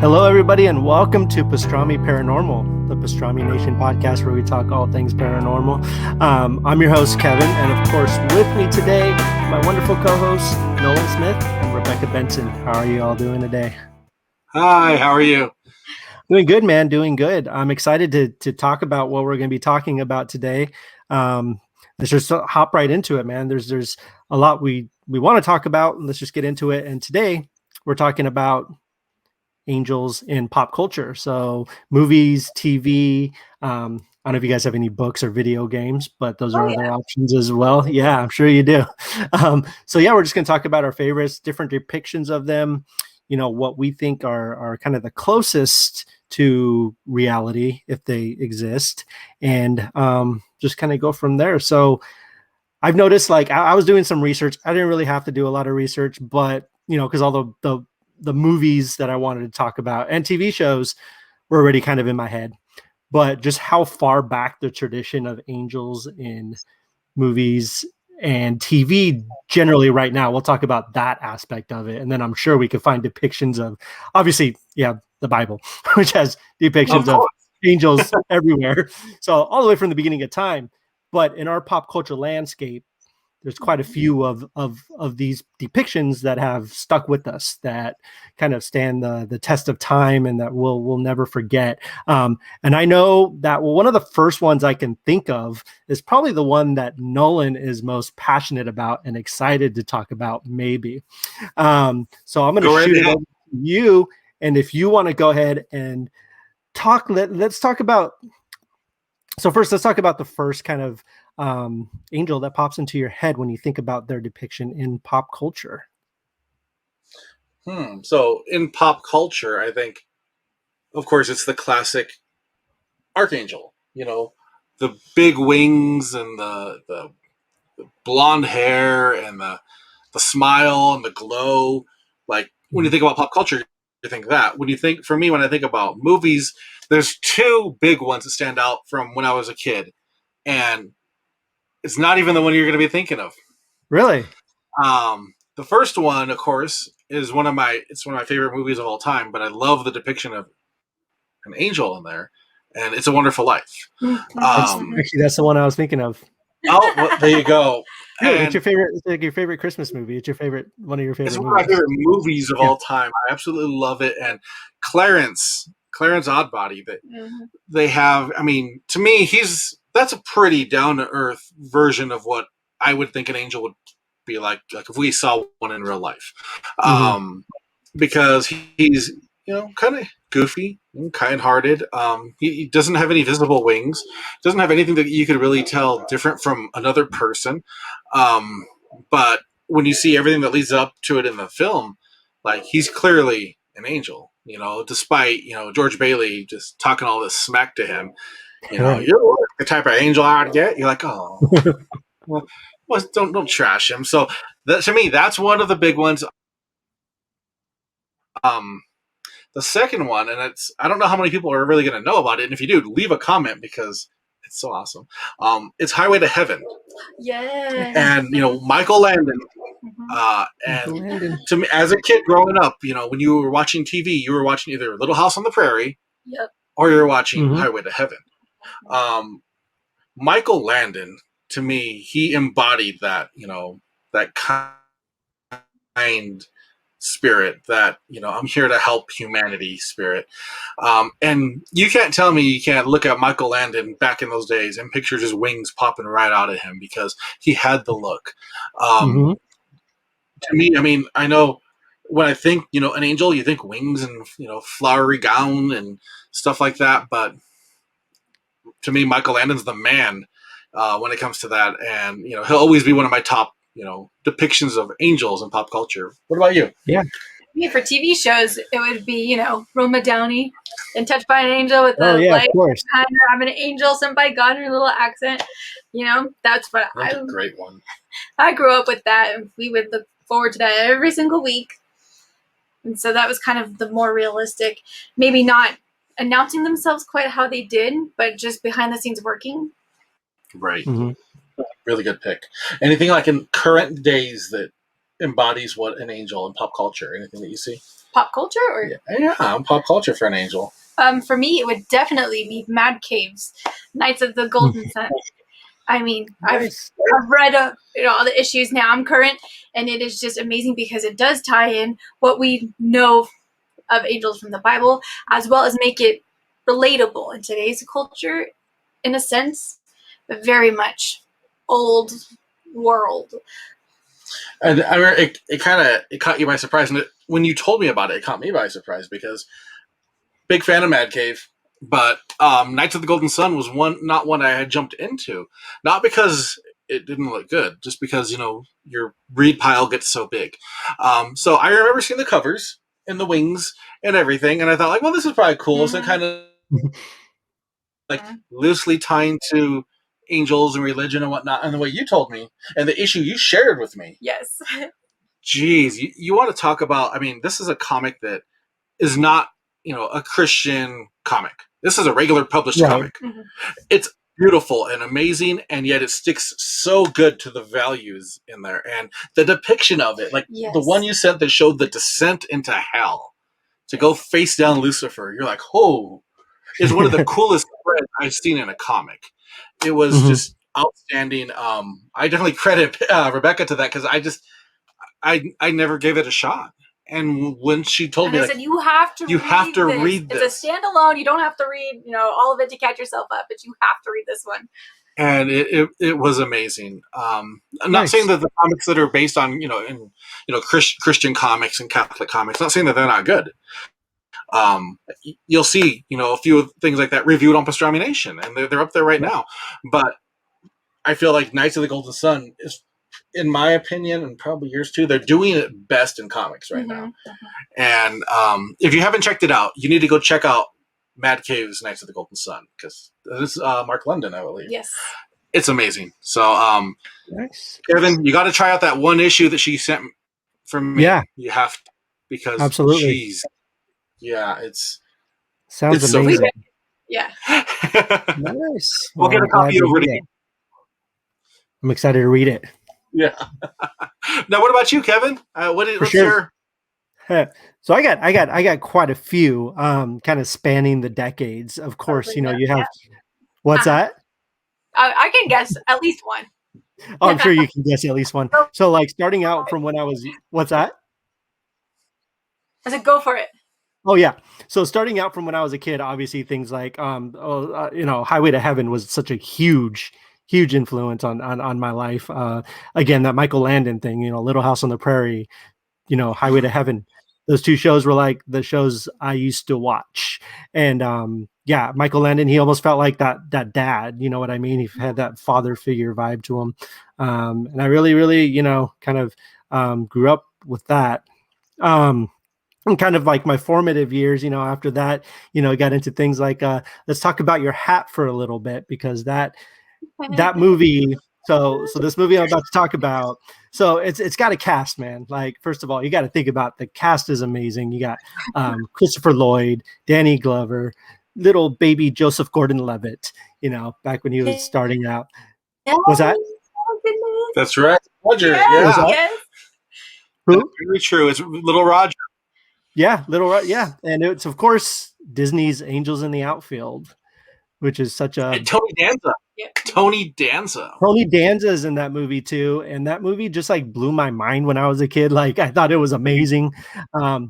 Hello, everybody, and welcome to Pastrami Paranormal, the Pastrami Nation podcast where we talk all things paranormal. I'm your host, Kevin, and of course, with me today, my wonderful co-hosts, Nolan Smith and Rebecca Benson. How are you all doing today? Hi, how are you? Doing good, man. Doing good. I'm excited to talk about what we're going to be talking about today. Let's just hop right into it, man. There's a lot we want to talk about. Let's just get into it. And today, we're talking about angels in pop culture. So movies, TV. I don't know if you guys have any books or video games, but those are other options as well. Yeah, I'm sure you do. So yeah, we're just going to talk about our favorites, different depictions of them, you know, what we think are kind of the closest to reality if they exist, and just kind of go from there. So I've noticed, like, I was doing some research. I didn't really have to do a lot of research, but you know, because all the movies that I wanted to talk about and TV shows were already kind of in my head, but just how far back the tradition of angels in movies and TV generally right now, we'll talk about that aspect of it. And then I'm sure we could find depictions of, obviously, the Bible, which has depictions of angels everywhere. So all the way from the beginning of time. But in our pop culture landscape, there's quite a few of these depictions that have stuck with us, that kind of stand the test of time and that we'll never forget. And I know that one of the first ones I can think of is probably the one that Nolan is most passionate about and excited to talk about, maybe. So I'm going to shoot it over to you. And if you want to go ahead and talk, let's talk about. So first, let's talk about the first kind of angel that pops into your head when you think about their depiction in pop culture. So in pop culture, I think, of course, it's the classic archangel. You know, the big wings and the blonde hair and the smile and the glow. Like when you think about pop culture, you think that. When I think about movies, there's two big ones that stand out from when I was a kid, and it's not even the one you're going to be thinking of. Really? The first one, of course, is one of my favorite movies of all time, but I love the depiction of an angel in there, and It's a Wonderful Life. Actually, that's the one I was thinking of. Oh, well, there you go. It's your favorite. It's like your favorite Christmas movie. It's one of your favorite. It's one of my favorite movies of all time. I absolutely love it. And Clarence Oddbody that they have. I mean, to me, that's a pretty down to earth version of what I would think an angel would be like if we saw one in real life. Because he's, kind of goofy and kind-hearted. He doesn't have any visible wings. Doesn't have anything that you could really tell different from another person. But when you see everything that leads up to it in the film, like, he's clearly an angel. Despite George Bailey just talking all this smack to him. You're the type of angel I'd get. You're like, oh, well, don't trash him. So to me, that's one of the big ones. The second one, and I don't know how many people are really going to know about it. And if you do, leave a comment because it's so awesome. It's Highway to Heaven. Yeah. And, Michael Landon. And to me, as a kid growing up, when you were watching TV, you were watching either Little House on the Prairie or you were watching Highway to Heaven. Michael Landon, to me, he embodied that, that kind spirit, that I'm here to help humanity spirit. And you can't tell me you can't look at Michael Landon back in those days and picture his wings popping right out of him, because he had the look. To me, I mean, I know when I think an angel, you think wings and flowery gown and stuff like that, but to me, Michael Landon's the man when it comes to that, and he'll always be one of my top depictions of angels in pop culture. What about you? Yeah. For TV shows, it would be, Roma Downey and Touched by an Angel with the light behind her, having an angel sent by God in a little accent. That's what That's a great one. I grew up with that, and we would look forward to that every single week. And so that was kind of the more realistic, maybe not announcing themselves quite how they did, but just behind the scenes working. Right. Really good pick. Anything like in current days that embodies what an angel in pop culture? Anything that you see? pop culture, or Yeah, I'm pop culture for an angel. for me, it would definitely be Mad Cave's Knights of the Golden Sun. I mean, Nice. I've read all the issues now. I'm current, and it is just amazing because it does tie in what we know of angels from the Bible, as well as make it relatable in today's culture, in a sense, but very much old world. And I mean, it caught you by surprise, and when you told me about it, it caught me by surprise because big fan of Mad Cave. But Knights of the Golden Sun was not one I had jumped into. Not because it didn't look good, just because, your read pile gets so big. So I remember seeing the covers and the wings and everything, and I thought, like, well, this is probably cool. So kind of like loosely tying to angels and religion and whatnot, and the way you told me, and the issue you shared with me. Yes. Geez, you want to talk about, I mean, this is a comic that is not, a Christian comic. This is a regular published comic. Mm-hmm. It's beautiful and amazing, and yet it sticks so good to the values in there. And the depiction of it, like the one you sent that showed the descent into hell to go face down Lucifer, you're like, oh, is one of the coolest spreads I've seen in a comic. It was just outstanding. I definitely credit Rebecca to that because I never gave it a shot. And when she told me, I said, you have to read this. It's a standalone. You don't have to read, all of it to catch yourself up, but you have to read this one. And it was amazing. I'm not saying that the comics that are based on, Christian comics and Catholic comics, not saying that they're not good. You'll see, a few things like that reviewed on Pastrami Nation, and they're up there right now. But I feel like Knights of the Golden Sun is, in my opinion, and probably yours too, they're doing it best in comics right now. And if you haven't checked it out, you need to go check out Mad Cave's Knights of the Golden Sun, because this is Mark London, I believe. Yes. It's amazing. So, nice. Kevin, you got to try out that one issue that she sent from me. Yeah. You have to, because absolutely. Geez, yeah, sounds amazing. So yeah. Nice. We'll get a copy over to you. I'm excited to read it. Yeah. Now, what about you, Kevin? What's your? So I got quite a few, kind of spanning the decades. Of course, you have. What's that? I can guess at least one. Oh, I'm sure you can guess at least one. So, like, starting out from when I was. What's that? I said, go for it. Oh yeah. So starting out from when I was a kid, obviously things like Highway to Heaven was such a huge influence on my life. Again, that Michael Landon thing, Little House on the Prairie, Highway to Heaven. Those two shows were like the shows I used to watch. And Michael Landon, he almost felt like that dad, you know what I mean? He had that father figure vibe to him. And I really, really, kind of grew up with that. And kind of like my formative years, after that, got into things like, let's talk about your hat for a little bit, because that movie. So this movie I'm about to talk about, so it's got a cast, man. Like, first of all, you got to think about the cast is amazing. You got Christopher Lloyd, Danny Glover, little baby Joseph Gordon-Levitt, back when he was starting out. Was that? That's right. Roger. Yeah. Yes. Who? That's very true. It's Little Roger. Yeah, and it's, of course, Disney's Angels in the Outfield, which is such a... And Tony Danza. Yeah. Tony Danza is in that movie, too, and that movie just, like, blew my mind when I was a kid. Like, I thought it was amazing. It's a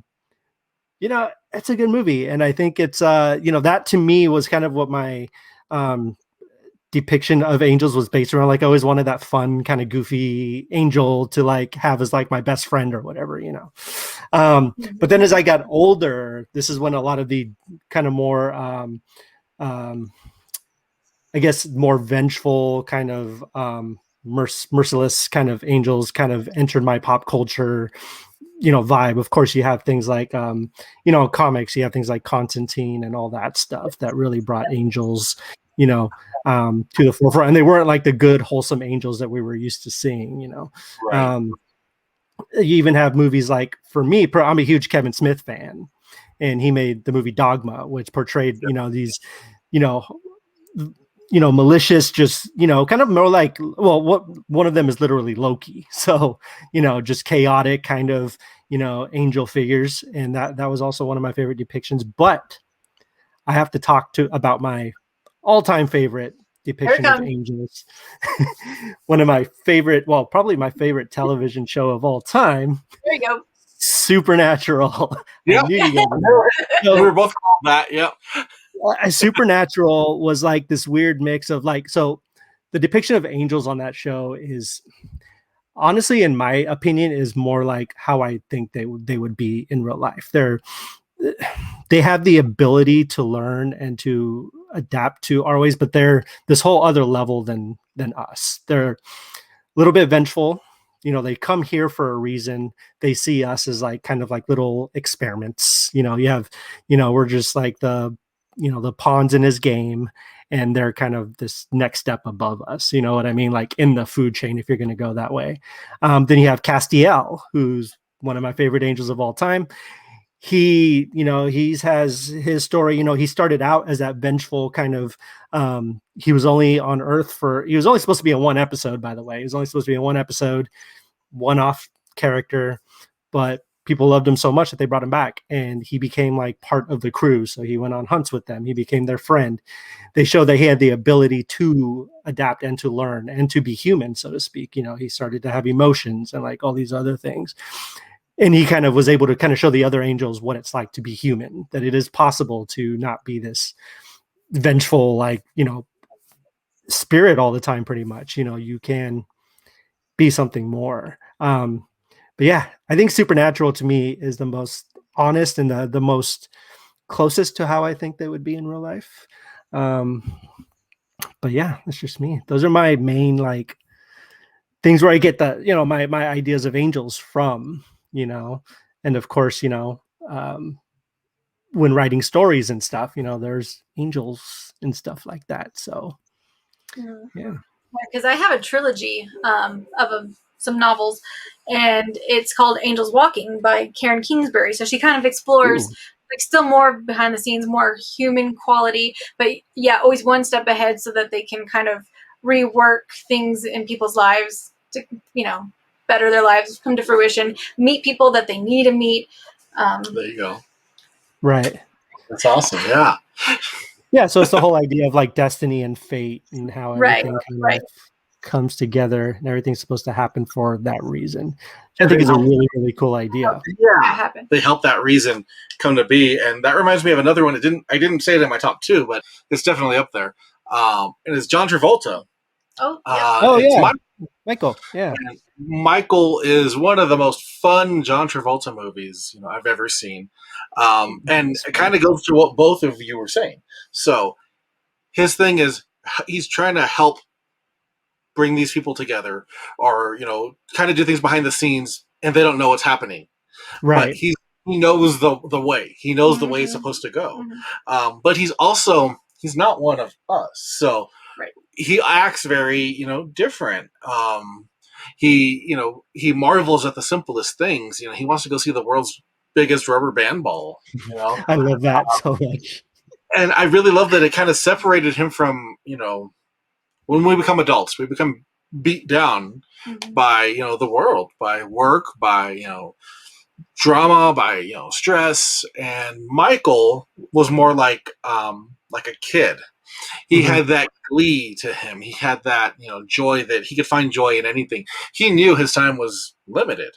good movie, and I think it's, that to me was kind of what my depiction of angels was based around. Like, I always wanted that fun kind of goofy angel to like have as like my best friend or whatever, but then as I got older, this is when a lot of the kind of more I guess more vengeful kind of merciless kind of angels kind of entered my pop culture vibe. Of course, you have things like comics, you have things like Constantine and all that stuff that really brought angels to the forefront, and they weren't like the good wholesome angels that we were used to seeing. Right. You even have movies like, for me, I'm a huge Kevin Smith fan, and he made the movie Dogma, which portrayed these malicious, just, kind of more like, well, what one of them is literally Loki. So, just chaotic kind of, angel figures. And that was also one of my favorite depictions. But I have to talk about my all-time favorite depiction of angels. One of my favorite, well, probably my favorite television show of all time. There you go. Supernatural. Yeah. I knew you guys we were both called that. Yep. Supernatural was like this weird mix of like, so the depiction of angels on that show is honestly, in my opinion, is more like how I think they would be in real life. They have the ability to learn and to adapt to our ways, but they're this whole other level than us. They're a little bit vengeful. They come here for a reason. They see us as like kind of like little experiments. We're just like the pawns in his game, and they're kind of this next step above us. You know what I mean? Like in the food chain, if you're going to go that way. Then you have Castiel, who's one of my favorite angels of all time. He has his story. He started out as that vengeful kind of, he was only on Earth he was only supposed to be in one episode, by the way. He was only supposed to be in one episode, one-off character, but people loved him so much that they brought him back, and he became like part of the crew. So he went on hunts with them. He became their friend. They showed that he had the ability to adapt and to learn and to be human, so to speak. He started to have emotions and like all these other things. And he kind of was able to kind of show the other angels what it's like to be human, that it is possible to not be this vengeful, like, spirit all the time, pretty much. You can be something more. But yeah, I think Supernatural to me is the most honest and the most closest to how I think they would be in real life. But yeah, that's just me. Those are my main like things where I get the, my ideas of angels from, and of course, when writing stories and stuff, there's angels and stuff like that. So yeah. Because I have a trilogy of some novels, and it's called Angels Walking by Karen Kingsbury. So she kind of explores like still more behind the scenes, more human quality, but yeah, always one step ahead so that they can kind of rework things in people's lives to, better their lives, come to fruition, meet people that they need to meet. There you go. Right. That's awesome. Yeah. Yeah. So it's the whole idea of like destiny and fate and how everything kind of comes together, and everything's supposed to happen for that reason. I think it's a really, really cool idea. Yeah, they help that reason come to be, and that reminds me of another one. I didn't say it in my top two, but it's definitely up there. And it's John Travolta. Oh, yeah. Michael. Yeah. And Michael is one of the most fun John Travolta movies I've ever seen, and it kind of goes to what both of you were saying. So his thing is he's trying to help bring these people together, or kind of do things behind the scenes, and they don't know what's happening. Right. But he knows the way. He knows the way it's supposed to go. But he's not one of us. So he acts very different. He marvels at the simplest things. He wants to go see the world's biggest rubber band ball. I love that so much. And I really love that it kind of separated him from when we become adults, we become beat down by the world, by work, by drama, by stress. And Michael was more like a kid. He had that glee to him. He had that joy, that he could find joy in anything. He knew his time was limited,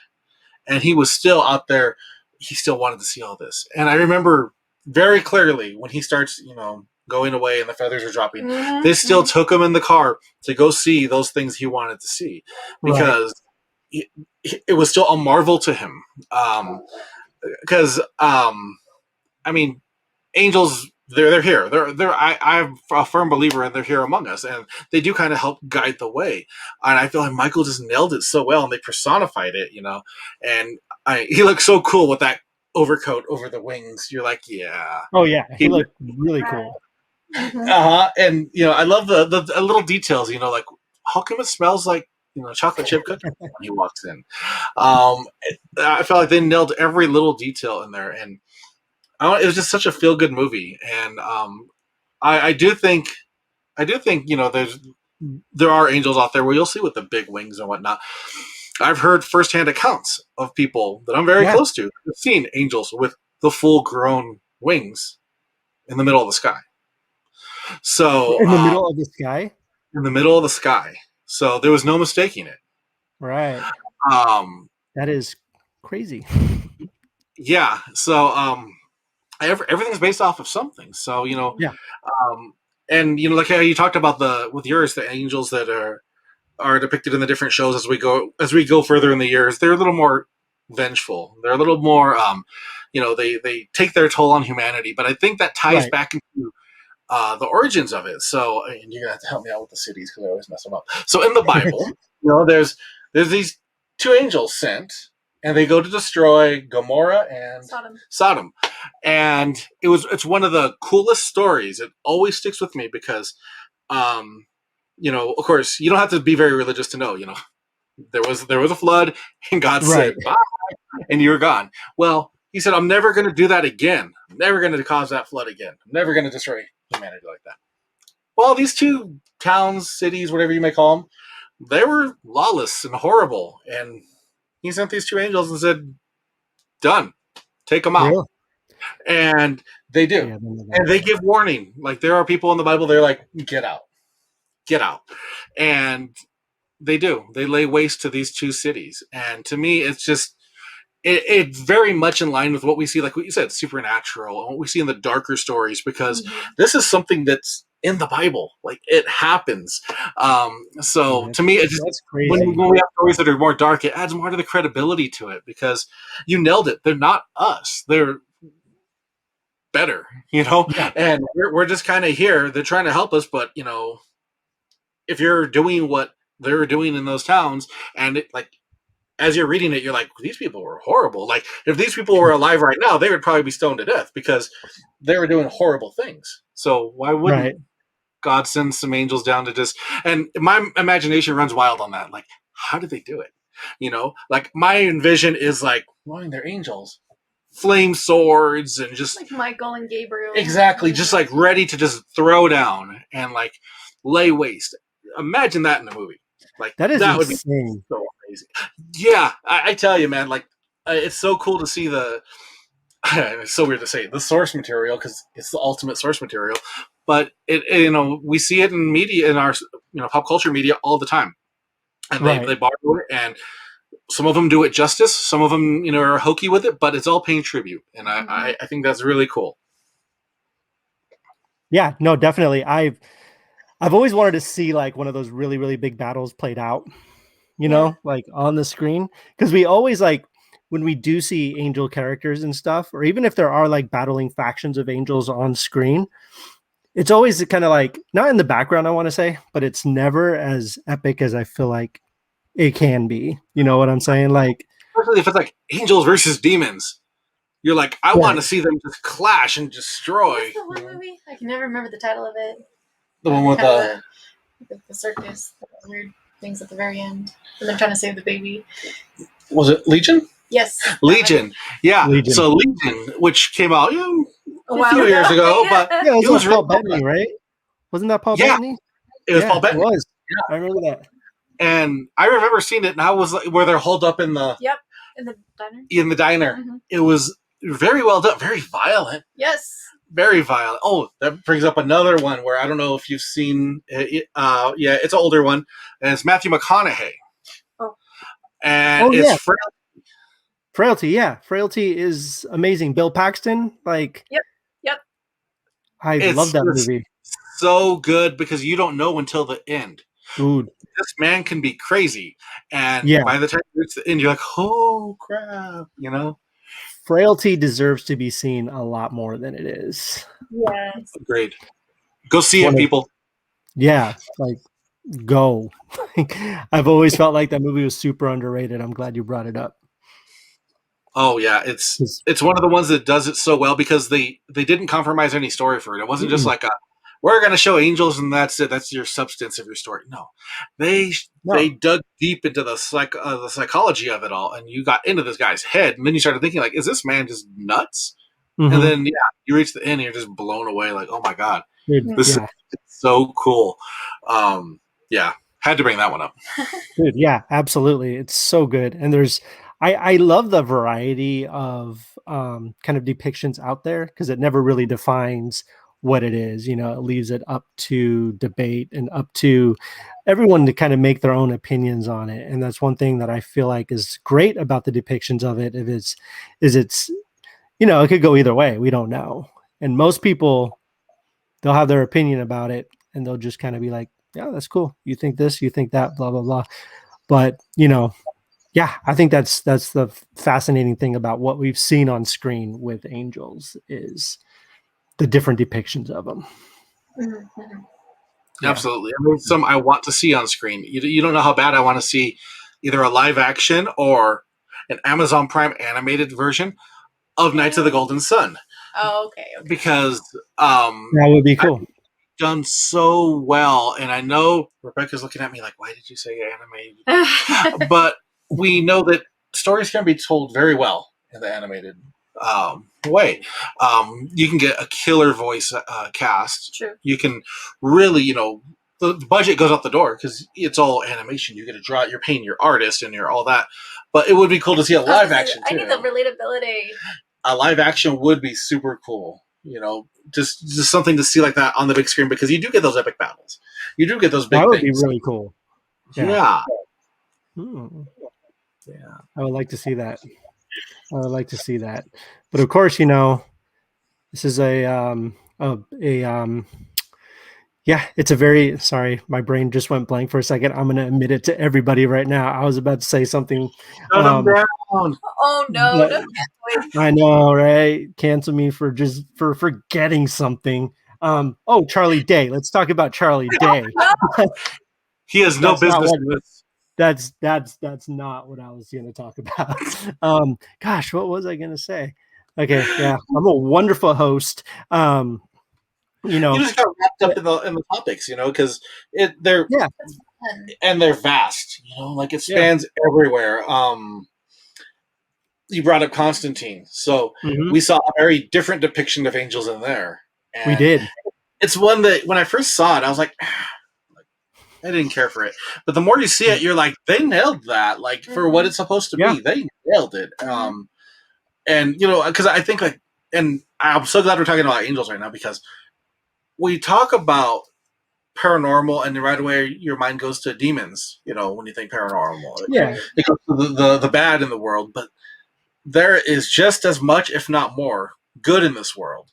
and he was still out there. He still wanted to see all this. And I remember very clearly when he starts going away and the feathers are dropping, they still took him in the car to go see those things he wanted to see, because it was still a marvel to him. Because angels, they're here. I'm a firm believer, and they're here among us, and they do kind of help guide the way. And I feel like Michael just nailed it so well, and they personified it, And he looked so cool with that overcoat over the wings. You're like, yeah. Oh yeah, he looked really cool. And I love the little details. Like, how come it smells like chocolate chip cookie when he walks in? I felt like they nailed every little detail in there, and it was just such a feel good movie. And I do think I do think, there are angels out there where you'll see with the big wings and whatnot. I've heard firsthand accounts of people that I'm very close to who've seen angels with the full grown wings in the middle of the sky. So in the middle of the sky? In the middle of the sky. So there was no mistaking it. Right. That is crazy. Yeah. So everything's based off of something. So, and like how you talked about with yours, the angels that are depicted in the different shows as we go further in the years, they're a little more vengeful. They're a little more, they take their toll on humanity. But I think that ties back into the origins of it. So, and you're gonna have to help me out with the cities because I always mess them up. So in the Bible, there's these two angels sent, and they go to destroy Gomorrah and Sodom. And it's one of the coolest stories. It always sticks with me because, of course, you don't have to be very religious to know. There was a flood, and God said, "Bye," and you were gone. Well, He said, "I'm never going to do that again. I'm never going to cause that flood again. I'm never going to destroy humanity like that." Well, these two towns, cities, whatever you may call them, they were lawless and horrible. And He sent these two angels and said, "Done. Take them out." Really? And they do. Yeah, and they give warning. Like, there are people in the Bible, they're like, "Get out. Get out." And they do. They lay waste to these two cities. And to me, it's just, it's very much in line with what we see, like what you said, supernatural, and what we see in the darker stories, because this is something that's in the Bible. Like, it happens. To me, it's just, when we have stories that are more dark, it adds more to the credibility to it, because you nailed it. They're not us. They're better, Yeah. And we're just kind of here. They're trying to help us, but, if you're doing what they're doing in those towns, and as you're reading it, you're like, these people were horrible. Like, if these people were alive right now, they would probably be stoned to death because they were doing horrible things. So why wouldn't God send some angels down to just, and my imagination runs wild on that. Like, how did they do it? Like, my envision is like, well, they're angels, flame swords, and just like Michael and Gabriel. Exactly. Just like ready to just throw down and like lay waste. Imagine that in a movie. Like, that insane. Would be so amazing. Yeah, I tell you, man. Like, it's so cool to see it's so weird to say the source material, because it's the ultimate source material. But we see it in media, in our pop culture media all the time, and they borrow it, and some of them do it justice. Some of them are hokey with it, but it's all paying tribute, and I think that's really cool. Yeah, no, definitely. I've always wanted to see like one of those really, really big battles played out, like on the screen. Because we always when we do see angel characters and stuff, or even if there are like battling factions of angels on screen, it's always kind of like not in the background, I want to say, but it's never as epic as I feel like it can be. You know what I'm saying? Like, especially if it's like angels versus demons. You're like, I want to see them just clash and destroy. What's the one movie? I can never remember the title of it. The one with the circus, the weird things at the very end, and they're trying to save the baby. Was it Legion? Yes. Legion. Yeah. Legion. So Legion, which came out a few years ago, but it was Paul Bettany, right? Wasn't that Paul Bettany? It was Paul Bettany. It was. Yeah, I remember that. And I remember seeing it, and I was like, where they're holed up in the in the diner. In the diner, It was very well done, very violent. Yes. Very violent. Oh, that brings up another one where I don't know if you've seen it. It's an older one, and it's Matthew McConaughey. Oh. And it's Frailty. Frailty, yeah. Frailty is amazing. Bill Paxton, like... Yep. I love that movie. So good, because you don't know until the end. Dude. This man can be crazy. And by the time you reach the end, you're like, oh, crap, Frailty deserves to be seen a lot more than it is. Yes. Agreed. Go see it, people. Yeah, like, go. I've always felt like that movie was super underrated. I'm glad you brought it up. Oh yeah, it's one of the ones that does it so well, because they didn't compromise any story for it. It wasn't just like we're going to show angels and that's it. That's your substance of your story. No, they dug deep into the psychology of it all, and you got into this guy's head, and then you started thinking, like, is this man just nuts? And then you reach the end, and you're just blown away, like, oh my god. Dude, This yeah. is so cool. Yeah, had to bring that one up. Dude, yeah, absolutely. It's so good. And I love the variety of kind of depictions out there because it never really defines what it is. It leaves it up to debate and up to everyone to kind of make their own opinions on it. And that's one thing that I feel like is great about the depictions of it. It's it could go either way. We don't know. And most people, they'll have their opinion about it and they'll just kind of be like, yeah, that's cool. You think this, you think that, blah, blah, blah. But, yeah, I think that's the fascinating thing about what we've seen on screen with angels is the different depictions of them. Mm-hmm. Yeah. Absolutely. I mean, some I want to see on screen. You don't know how bad I want to see either a live action or an Amazon Prime animated version of Knights of the Golden Sun. Oh, okay. Because that would be cool. Done so well, and I know Rebecca's looking at me like, why did you say animated? But we know that stories can be told very well in the animated way. You can get a killer voice cast. True. You can really, the budget goes out the door because it's all animation. You get to draw it, you're paying your artist and you're all that. But it would be cool to see a live action too. I need the relatability. A live action would be super cool. Just something to see like that on the big screen because you do get those epic battles. You do get those big things. That would be really cool. Yeah. Yeah. I would like to see that. But of course, this is it's a very, sorry, my brain just went blank for a second. I'm going to admit it to everybody right now. I was about to say something. Shut them down. Oh no. I know, right? Cancel me for forgetting something. Charlie Day. Let's talk about Charlie Day. He has no business in this. That's not what I was going to talk about. Gosh, what was I going to say? Okay, yeah, I'm a wonderful host. You just got wrapped up in the topics, because they're and they're vast, like it spans everywhere. You brought up Constantine, so we saw a very different depiction of angels in there. And we did. It's one that when I first saw it, I was like, I didn't care for it. But the more you see it, you're like, they nailed that. Like for what it's supposed to be, they nailed it. And because I think and I'm so glad we're talking about angels right now because we talk about paranormal and right away your mind goes to demons, when you think paranormal. Yeah. It goes to the bad in the world, but there is just as much, if not more, good in this world.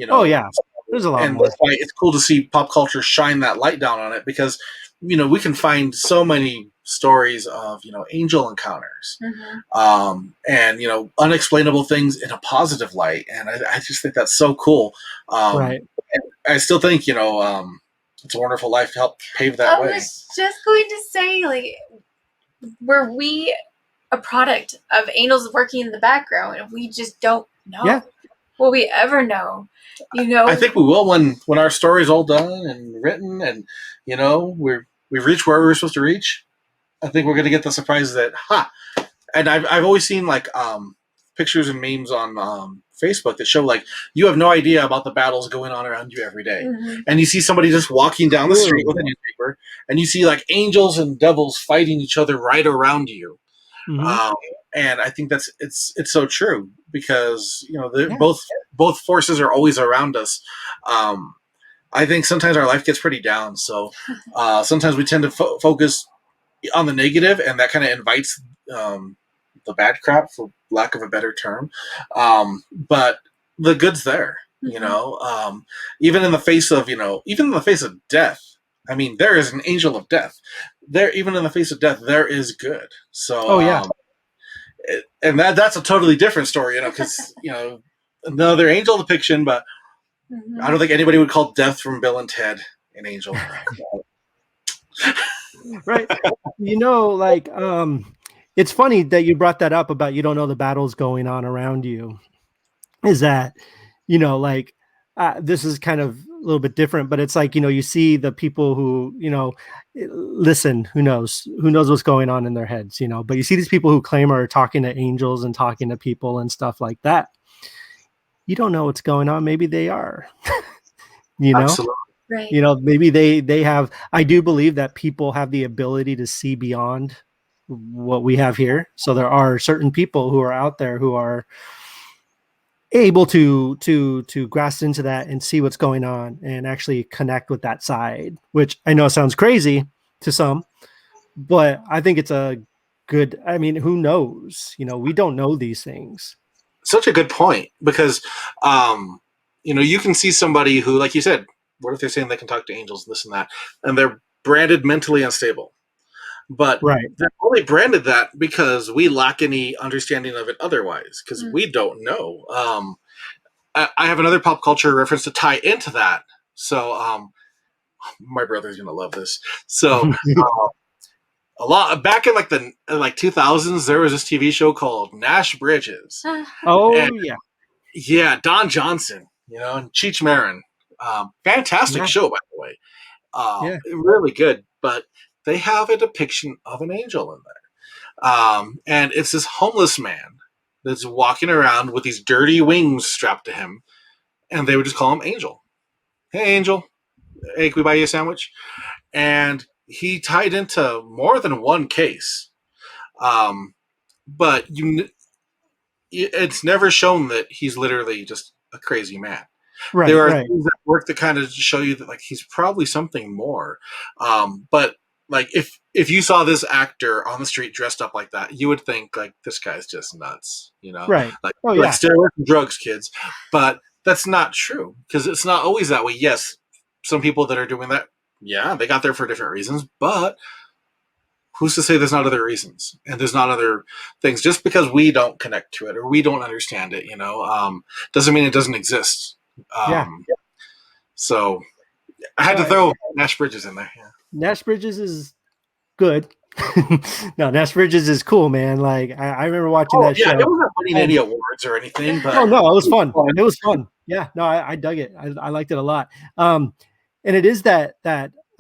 Oh yeah. There's a lot and more. That's why it's cool to see pop culture shine that light down on it because, we can find so many stories of, angel encounters and, unexplainable things in a positive light. And I just think that's so cool. Right. And I still think, It's a Wonderful Life helped pave that way. I was just going to say, were we a product of angels working in the background and we just don't know? Yeah. Will we ever know? I think we will when our story's all done and written and, we've reached where we're supposed to reach. I think we're going to get the surprise that, and I've always seen pictures and memes on Facebook that show you have no idea about the battles going on around you every day. And you see somebody just walking down the street with a newspaper and you see angels and devils fighting each other right around you. And I think it's so true because both forces are always around us. I think sometimes our life gets pretty down, so sometimes we tend to focus on the negative, and that kind of invites the bad crap, for lack of a better term. But the good's there, even in the face of death. I mean, there is an angel of death. There, even in the face of death, there is good. So, and that's a totally different story, because another angel depiction, but I don't think anybody would call Death from Bill and Ted an angel. Right. It's funny that you brought that up about you don't know the battles going on around you. Is that, this is kind of a little bit different, but it's you see the people who, listen, who knows what's going on in their heads, but you see these people who claim are talking to angels and talking to people and stuff like that. You don't know what's going on. Maybe they are, you know? Absolutely. Right. You know, maybe they have, I do believe that people have the ability to see beyond what we have here. So there are certain people who are out there who are able to grasp into that and see what's going on and actually connect with that side, which I know sounds crazy to some, but I think it's a good, I mean, who knows? You know, we don't know these things. Such a good point, because you can see somebody who, like you said, what if they're saying they can talk to angels, this and that, and they're branded mentally unstable, but Right. they're only branded that because we lack any understanding of it otherwise, because we don't know. I have another pop culture reference to tie into that, so my brother's gonna love this. So a lot back in like the 2000s, there was this TV show called Nash Bridges. Oh, And yeah. yeah, Don Johnson, and Cheech Marin. Fantastic Yeah. show, by the way. Yeah. Really good. But they have a depiction of an angel in there. And it's this homeless man that's walking around with these dirty wings strapped to him. And they would just call him Angel. Hey, Angel. Hey, can we buy you a sandwich? And he tied into more than one case. But it's never shown that he's literally just a crazy man. Right. There are Right. things that work to kind of show you that like he's probably something more. But like if you saw this actor on the street dressed up like that, you would think like this guy's just nuts, Right. Like, Oh, like yeah. stay away from drugs, kids. But that's not true, because it's not always that way. Yes, some people that are doing that, yeah, they got there for different reasons, but who's to say there's not other reasons and there's not other things? Just because we don't connect to it or we don't understand it, doesn't mean it doesn't exist. Yeah. So I had to throw Nash Bridges in there. Yeah. Nash Bridges is good. No, Nash Bridges is cool, man. Like I remember watching that show. It wasn't winning any awards or anything, but Oh no, it was fun. It was fun. Yeah, no, I dug it. I liked it a lot. And it is that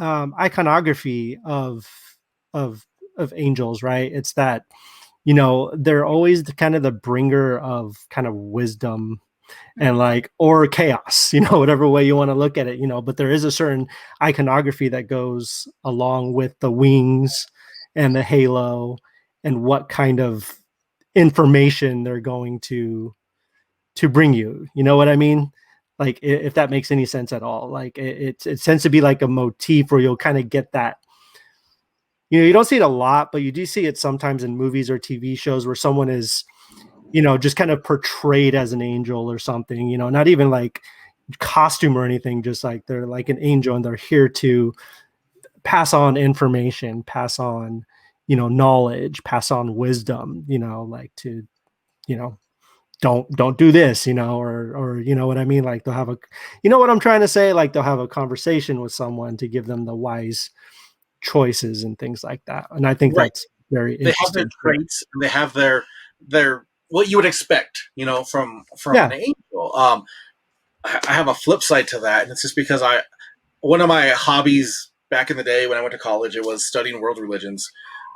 iconography of angels, right? It's that, they're always kind of the bringer of kind of wisdom and like, or chaos, whatever way you want to look at it, but there is a certain iconography that goes along with the wings and the halo and what kind of information they're going to bring you. You know what I mean? Like if that makes any sense at all. Like it tends to be like a motif where you'll kind of get that. You don't see it a lot, but you do see it sometimes in movies or TV shows where someone is, just kind of portrayed as an angel or something, not even like costume or anything, just like they're like an angel and they're here to pass on information, pass on, knowledge, pass on wisdom, like to, don't do this, or you know what I mean? Like they'll have what I'm trying to say? Like they'll have a conversation with someone to give them the wise choices and things like that. And I think that's very interesting. They have their traits and they have their what you would expect, from an angel. I have a flip side to that, and it's just because one of my hobbies back in the day when I went to college, it was studying world religions.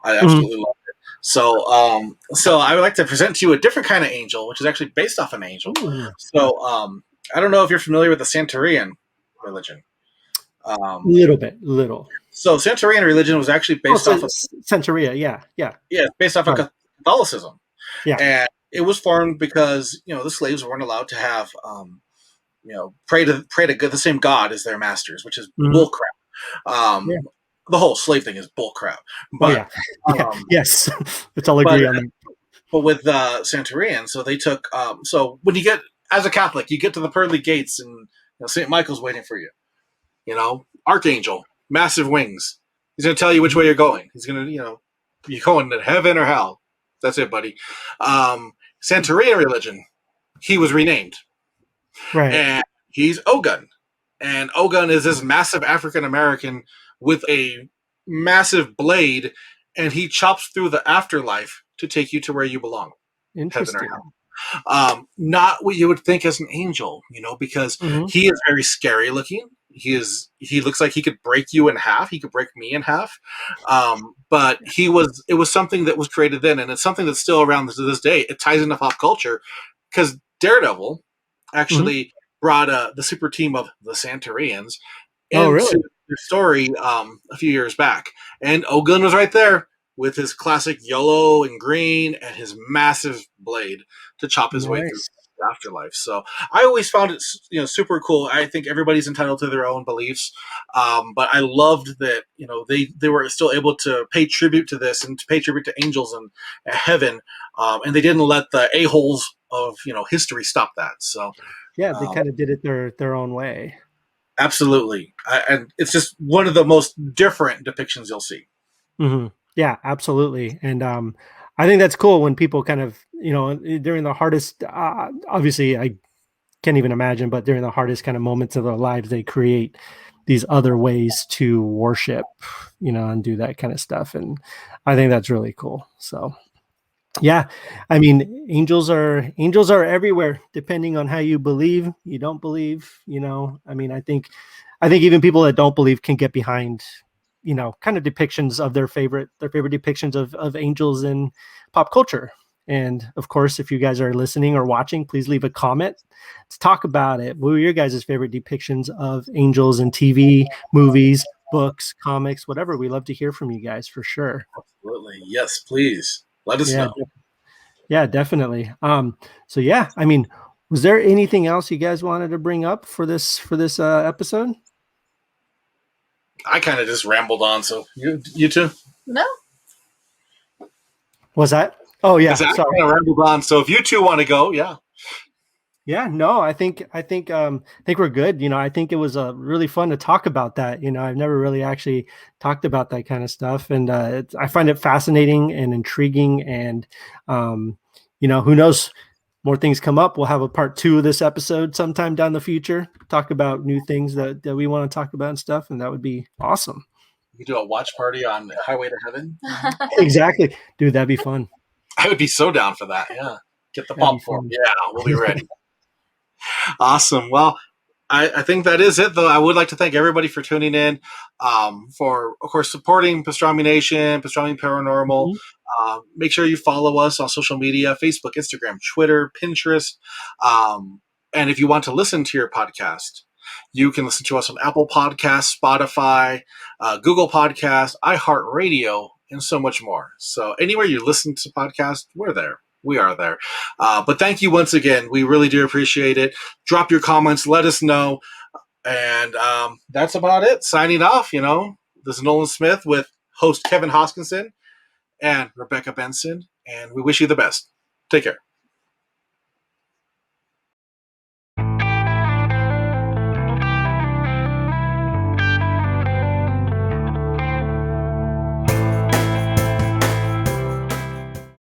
I absolutely loved it. So I would like to present to you a different kind of angel, which is actually based off an angel. Ooh. So I don't know if you're familiar with the Santeurian religion. Little. So Santeurian religion was actually based off of Santeria, yeah, based off of Catholicism. Yeah. And it was formed because the slaves weren't allowed to have pray to the same God as their masters, which is bullcrap. The whole slave thing is bullcrap. But yes, let's all agree on that. But with Santeurian, so they took so when you get as a Catholic, you get to the pearly gates and St. Michael's waiting for you. Archangel, massive wings. He's going to tell you which way you're going. He's going to, you're going to heaven or hell. That's it, buddy. Santeurian religion, he was renamed. Right. And he's Ogun. And Ogun is this massive African American with a massive blade, and he chops through the afterlife to take you to where you belong. Interesting. Heaven or hell. Not what you would think as an angel, because he is very scary looking. He looks like he could break you in half. He could break me in half. But it was something that was created then, and it's something that's still around to this day. It ties into pop culture because Daredevil actually brought the super team of the Santorians Oh, into really? their story a few years back. And Ogun was right there with his classic yellow and green and his massive blade to chop his way through Nice. the afterlife. So I always found it, super cool. I think everybody's entitled to their own beliefs, but I loved that they were still able to pay tribute to this and to pay tribute to angels and heaven, and they didn't let the a-holes of history stop that. So Yeah, they um, kind of did it their own way. absolutely, and it's just one of the most different depictions you'll see. Hmm. Yeah, absolutely. And I think that's cool when people kind of, during the hardest, obviously, I can't even imagine, but during the hardest kind of moments of their lives, they create these other ways to worship, and do that kind of stuff. And I think that's really cool. So, yeah, I mean, angels are everywhere, depending on how you believe, you don't believe, I mean, I think even people that don't believe can get behind, kind of depictions of their favorite depictions of angels in pop culture. And of course, if you guys are listening or watching, please leave a comment. Let's talk about it. What were your guys' favorite depictions of angels in TV, movies, books, comics, whatever? We love to hear from you guys for sure. Absolutely, yes, please let us Yeah, know. yeah, definitely. So yeah, I mean, was there anything else you guys wanted to bring up for this episode? I kind of just rambled on, so you too. No. Was that? Oh I yeah, said I sorry. kind of rambled on, so if you two want to go, yeah. Yeah, no, I think we're good. I think it was really fun to talk about that. I've never really actually talked about that kind of stuff, and I find it fascinating and intriguing. And who knows? More things come up. We'll have a part 2 of this episode sometime down the future. Talk about new things that we want to talk about and stuff, and that would be awesome. We do a watch party on Highway to Heaven. Exactly, dude. That'd be fun. I would be so down for that. Yeah, get the That'd be popcorn. fun. Yeah, we'll be ready. Awesome. Well, I think that is it, though. I would like to thank everybody for tuning in, for, of course, supporting Pastrami Nation, Pastrami Paranormal. Mhm. Make sure you follow us on social media: Facebook, Instagram, Twitter, Pinterest. Um, and if you want to listen to your podcast, you can listen to us on Apple Podcasts, Spotify, Google Podcasts, iHeartRadio, and so much more. So anywhere you listen to podcasts, we're there. We are there. But thank you once again. We really do appreciate it. Drop your comments. Let us know. And that's about it. Signing off, This is Nolan Smith with host Kevin Hoskinson and Rebecca Benson. And we wish you the best. Take care.